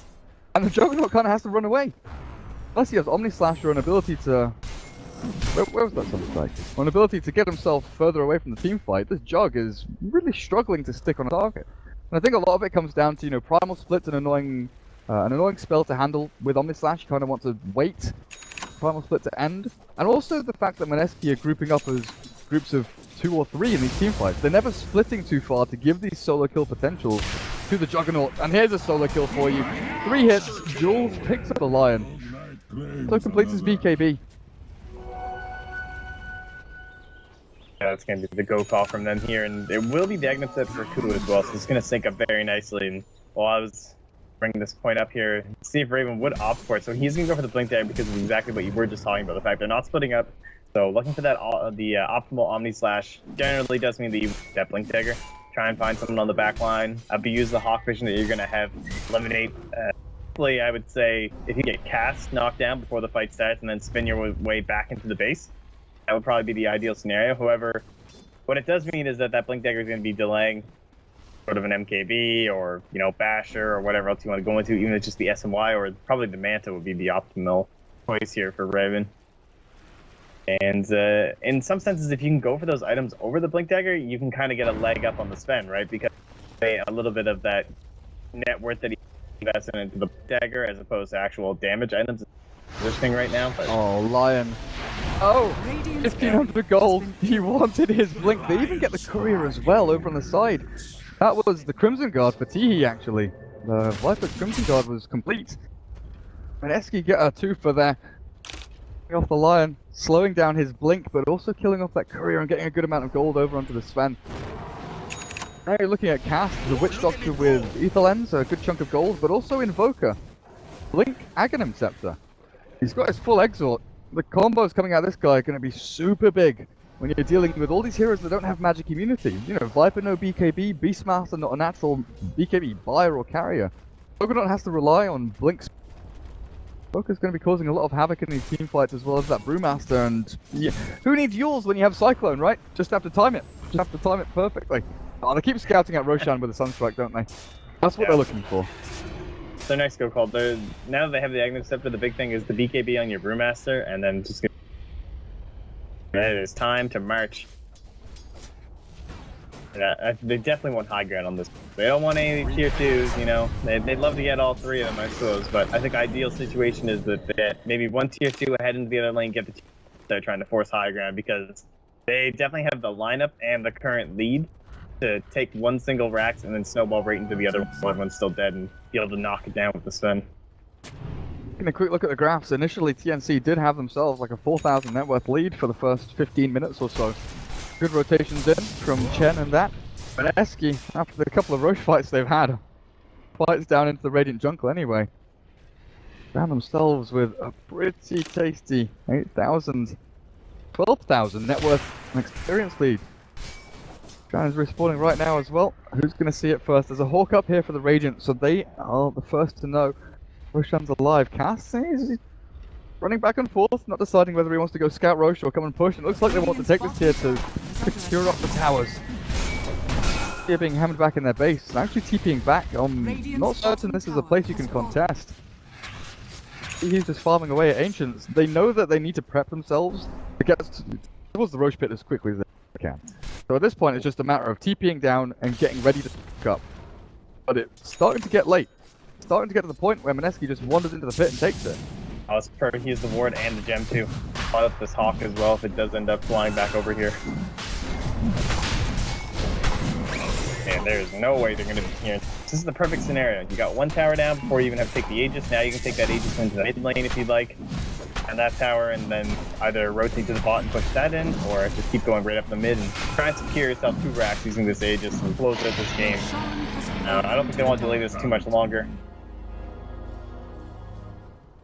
and the Juggernaut kind of has to run away. Unless he has Omni Slash or an ability to... Where was that Sunstrike? An ability to get himself further away from the team fight, this Jug is really struggling to stick on a target. And I think a lot of it comes down to, you know, Primal Split's an annoying spell to handle with Omni Slash. You kind of want to wait Primal Split to end. And also the fact that Mineski are grouping up as groups of 2 or 3 in these team fights. They're never splitting too far to give these solo kill potentials to the Juggernaut. And here's a solo kill for you. 3 hits, Jules picks up the Lion. So completes his BKB. Yeah, that's going to be the go call from them here, and it will be the Agnet set for Kulu as well, so it's going to sync up very nicely. And while I was bringing this point up here, see if Raven would opt for it. So he's going to go for the Blink Dagger because of exactly what you were just talking about, the fact they're not splitting up. So looking for that, the optimal Omni Slash generally does mean that you that Blink Dagger. Try and find someone on the back line. Abuse the Hawk Vision that you're going to have. Eliminate. Hopefully, I would say if you get cast, knocked down before the fight starts, and then spin your way back into the base. That would probably be the ideal scenario. However, what it does mean is that that Blink Dagger is going to be delaying sort of an MKB or, you know, Basher or whatever else you want to go into, even if it's just the SMY, or probably the Manta would be the optimal choice here for Raven. And in some senses, if you can go for those items over the Blink Dagger, you can kind of get a leg up on the spend, right? Because a little bit of that net worth that he invested into the Dagger as opposed to actual damage items positioning right now. But... Oh, Lion. Oh, 1500 gold. He wanted his Blink. They even get the Courier as well over on the side. That was the Crimson Guard for Teehee, actually. The Viper Crimson Guard was complete. Mineski get a 2 for there. Off the Lion, slowing down his Blink, but also killing off that Courier and getting a good amount of gold over onto the Sven. Now you're looking at Cast, the Witch Doctor with Ether Lens, a good chunk of gold, but also Invoker. Blink, Aghanim Scepter. He's got his full Exort. The combos coming out of this guy are going to be super big when you're dealing with all these heroes that don't have magic immunity. You know, Viper no BKB, Beastmaster not a natural BKB buyer or carrier. Juggernaut has to rely on Blink's. Poker's going to be causing a lot of havoc in these team fights as well as that Brewmaster, and yeah, who needs yours when you have Cyclone, right? Just have to time it. Just have to time it perfectly. Oh, they keep scouting out Roshan with a Sunstrike, don't they? That's what they're looking for. Their next go called. Now that they have the Aghanim Scepter, the big thing is the BKB on your Brewmaster, and then just. It is time to march. Yeah, they definitely want high ground on this. They don't want any tier 2s, you know. They'd love to get all 3 of them, I suppose. But I think ideal situation is that they maybe one tier 2 ahead into the other lane, get the tier 2. They're trying to force high ground because they definitely have the lineup and the current lead to take one single Rax and then snowball right into the other one while everyone's still dead and be able to knock it down with the spin. Taking a quick look at the graphs, initially TNC did have themselves like a 4,000 net worth lead for the first 15 minutes or so. Good rotations in from Chen and that. But Mineski, after the couple of Roche fights they've had, fights down into the Radiant Jungle anyway. Found themselves with a pretty tasty 8,000, 12,000 net worth and experience lead. Shannon's respawning right now as well. Who's going to see it first? There's a Hawk up here for the Radiant, so they are the first to know Roshan's alive. Cass, he's running back and forth, not deciding whether he wants to go scout Roche or come and push. It looks like they want to take this tier 2 to secure up the towers. They're being hammered back in their base, and actually TPing back. I'm not certain this is a place you can contest. He's just farming away at Ancients. They know that they need to prep themselves to get towards the Roche pit as quickly as they can. So at this point, it's just a matter of TPing down and getting ready to pick up. But it's starting to get late. It's starting to get to the point where Mineski just wanders into the pit and takes it. Oh, it's perfect. He has the ward and the gem too. Spot up this Hawk as well if it does end up flying back over here. And there's no way they're going to be here. This is the perfect scenario. You got one tower down before you even have to take the Aegis. Now you can take that Aegis into the mid lane if you'd like. And that tower, and then either rotate to the bot and push that in, or just keep going right up the mid and try and secure yourself 2 racks using this Aegis and close out this game. I don't think they want to delay this too much longer.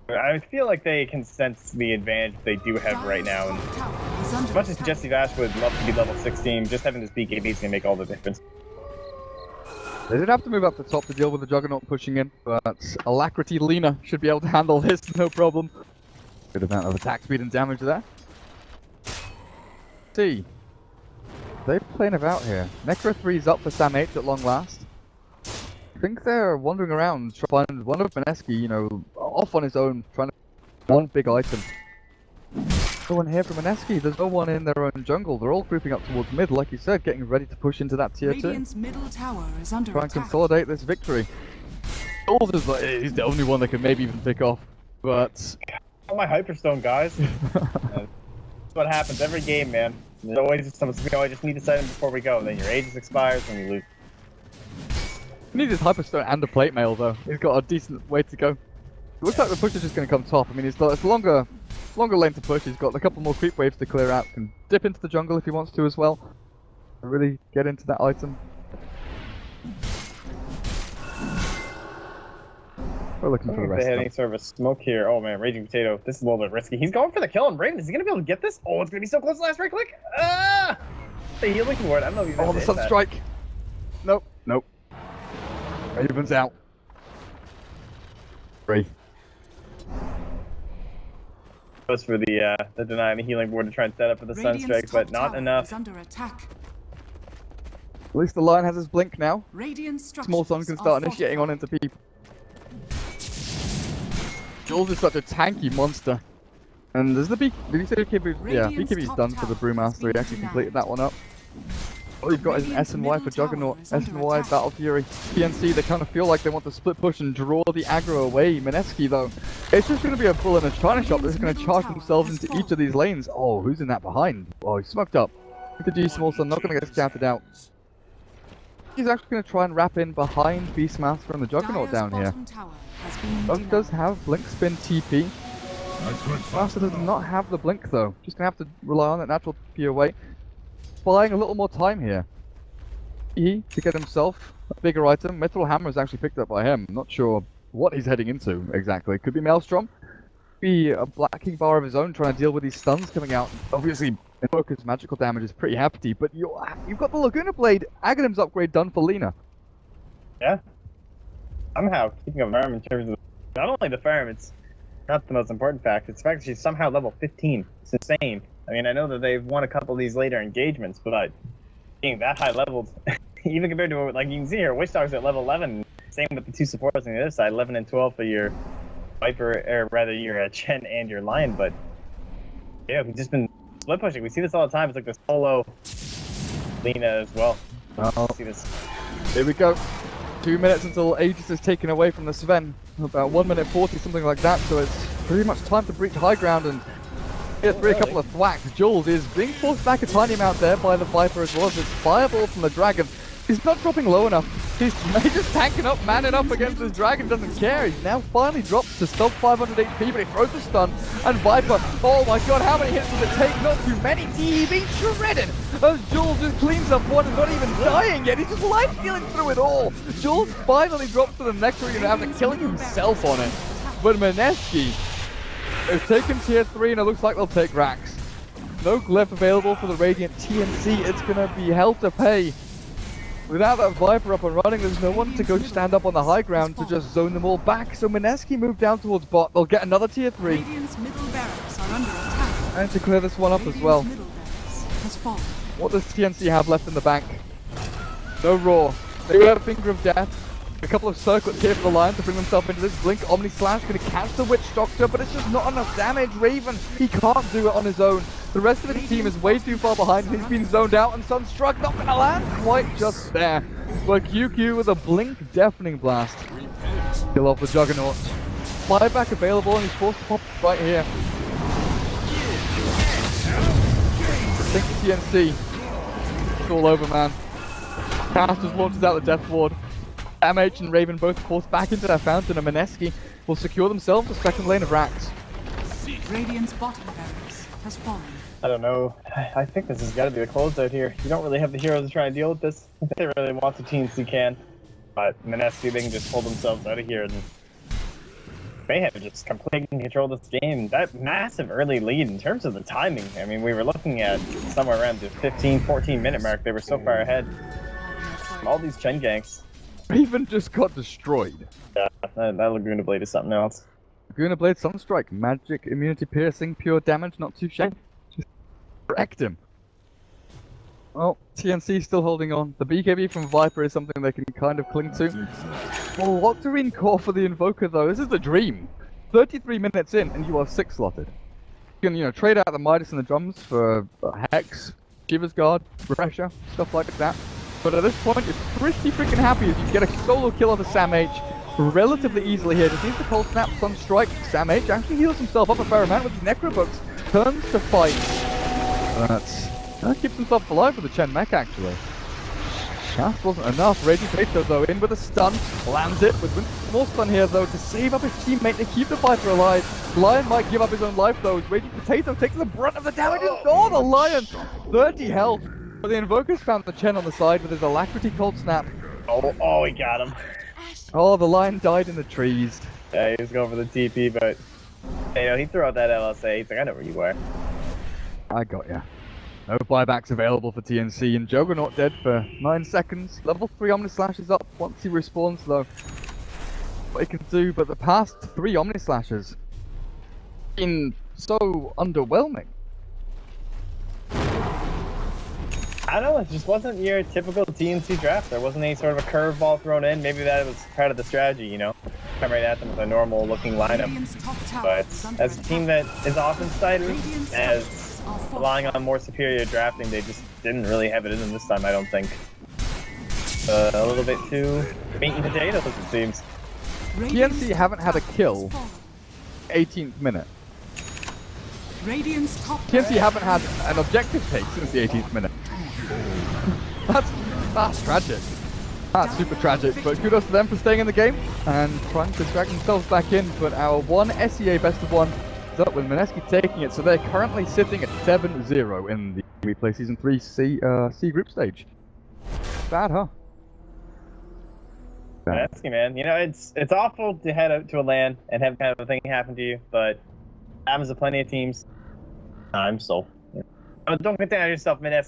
I feel like they can sense the advantage they do have right now. And as much as Jesse Vash would love to be level 16, just having this BKB is going to make all the difference. They did have to move up the top to deal with the Juggernaut pushing in, but Alacrity Lina should be able to handle this, no problem. Good amount of attack speed and damage there. See, they're playing about here. Necro 3's up for Sam H at long last. I think they're wandering around trying to find one of Mineski, you know, off on his own, trying to one big item. No one here from Mineski. There's no one in their own jungle. They're all grouping up towards mid, like you said, getting ready to push into that tier 2. Radiant's middle tower is under Try and attack. consolidate this victory. Jules is like, he's the only one that can maybe even pick off, but Oh, my Hyperstone, guys. That's what happens every game, man. There's always some, I just need to set him before we go. Then your Aegis expires and you lose. he needs his Hyperstone and a plate mail though. He's got a decent way to go. It looks like the push is just going to come top. I mean, it's longer lane to push. He's got a couple more creep waves to clear out. Can dip into the jungle if he wants to as well. Really get into that item. We're looking for the rest. They had any sort of a smoke here. Oh man, Raging Potato. This is a little bit risky. He's going for the kill on Raven. Is he going to be able to get this? Oh, it's going to be so close to last right click. Ah! The healing ward. I don't know if you Oh, the Sunstrike. Nope. Nope. Raven's out. 3. Goes for the deny and the healing ward to try and set up for the Sunstrike, but not enough. Under attack. At least the Lion has his blink now. Radiant Small Sun can start initiating on into people. Jules is such a tanky monster. And there's the did you say BKB? Yeah, BKB's done for the Brewmaster. He actually completed that one up. All you've got is an S&Y for Juggernaut, S&Y, Battle Fury, TNC. They kind of feel like they want to split push and draw the aggro away. Mineski though, it's just going to be a bull in a china shop that's going to charge themselves into each of these lanes. Oh, who's in that behind? Oh, he's smoked up. The G Small Sun not going to get scouted out. He's actually going to try and wrap in behind Beastmaster and the Juggernaut down here. Doug does have Blink Spin TP. Master does not have the Blink though. Just going to have to rely on that natural TP away. Buying a little more time here. To get himself a bigger item. Metal Hammer is actually picked up by him. Not sure what he's heading into exactly. Could be Maelstrom. Be a Blacking Bar of his own trying to deal with these stuns coming out. Obviously, Invoker's magical damage is pretty hefty, but you've got the Laguna Blade Aghanim's upgrade done for Lina. Yeah. somehow keeping a farm in terms of not only the farm, it's not the most important fact, it's the fact that she's somehow level 15. It's insane. I mean, I know that they've won a couple of these later engagements, but being that high leveled, even compared to, like, you can see here, Witch Dog's at level 11. Same with the two supports on the other side, 11 and 12 for your Viper, or rather your Chen and your Lion, but yeah, we've just been split pushing. We see this all the time. It's like the solo Lena as well. See this. Here we go. 2 minutes until Aegis is taken away from the Sven. About 1 minute 40, something like that. So it's pretty much time to breach high ground and get through a couple of thwacks. Jules is being forced back a tiny amount there by the Viper as well as it's fireball from the Dragon. He's not dropping low enough. He's just tanking up, manning up against this Dragon, doesn't care. He now finally drops to sub 500 HP, but he throws the stun. And Viper, oh my god, how many hits does it take? Not too many. He being shredded as Jules just cleans up one and not even dying yet. He's just life stealing through it all. Jules finally drops to the next ring after killing himself on it. But Mineski is taking tier 3 and it looks like they'll take Rax. No glyph available for the Radiant TNC. It's going to be hell to pay. Without that Viper up and running, there's no one to go stand up on the high ground to just zone them all back. So Mineski moved down towards bot. They'll get another tier 3. Radiant's middle barracks are under attack. And to clear this one up as well. Middle barracks has fallen. What does TNC have left in the bank? No Roar. They have Finger of Death. A couple of circlets here for the Lion to bring themselves into this. Blink, Omni Slash, going to catch the Witch Doctor, but it's just not enough damage. Raven, he can't do it on his own. The rest of his team is way too far behind. He's been zoned out and Sunstruck not going to land quite just there. But QQ with a Blink Deafening Blast. Kill off the Juggernaut. Flyback available and he's forced to pop right here. Think TNC. It's all over, man. Cast just launches out the Death Ward. MH and Raven both forced back into their fountain, and Mineski will secure themselves the second lane of Rax. Radiant's bottom barracks has fallen. I don't know. I think this has got to be a closeout here. You don't really have the heroes to try and deal with this. If they really want to, TNC can. But Mineski, they can just pull themselves out of here and they have just completely control this game. That massive early lead in terms of the timing. I mean, we were looking at somewhere around the 15, 14 minute mark. They were so far ahead. All these Chen ganks. Raven just got destroyed. Yeah, that Laguna Blade is something else. Laguna Blade, Sunstrike, magic, immunity piercing, pure damage, not too shabby. Just wrecked him. Well, TNC still holding on. The BKB from Viper is something they can kind of cling to. Well, Octarine Core for the Invoker though, this is the dream. 33 minutes in and you are 6 slotted. You can, trade out the Midas and the drums for Hex, Shiva's Guard, Refresher, stuff like that. But at this point, you're pretty freaking happy as you get a solo kill on the Sam H relatively easily here. Just needs the Cold Snap, Sunstrike. Sam H actually heals himself up a fair amount with his Necrobooks. Turns to fight. That keeps himself alive with the Chen mech, actually. That wasn't enough. Raging Potato, though, in with a stun. Lands it with more stun here, though, to save up his teammate to keep the Viper alive. Lion might give up his own life, though, as Raging Potato takes the brunt of the damage. Oh, the Lion! 30 health. But the Invoker's found the Chen on the side with his Alacrity Cold Snap. Oh, he got him. Oh, the Lion died in the trees. Yeah, he was going for the TP, but he threw out that LSA. He's like, I know where you were. I got ya. No buybacks available for TNC, and Juggernaut dead for 9 seconds. Level 3 Omni Slash is up once he respawns, though. What he can do, but the past 3 Omni Slashes been so underwhelming. I don't know, it just wasn't your typical TNC draft. There wasn't any sort of a curveball thrown in. Maybe that was part of the strategy, Come right at them with a normal looking lineup. But as a team that is often cited as relying on more superior drafting, they just didn't really have it in them this time, I don't think. A little bit too meat and potatoes, it seems. TNC haven't had a kill 18th minute. TNC haven't had an objective take since the 18th minute. That's tragic. That's super tragic, but kudos to them for staying in the game and trying to drag themselves back in. But our 1 SEA best of 1 is up with Mineski taking it, so they're currently sitting at 7-0 in the WePlay Season 3 C group stage. Bad, huh? Bad. Mineski, man. It's awful to head out to a LAN and have kind of a thing happen to you, but happens to plenty of teams. Don't get down on yourself, Mineski.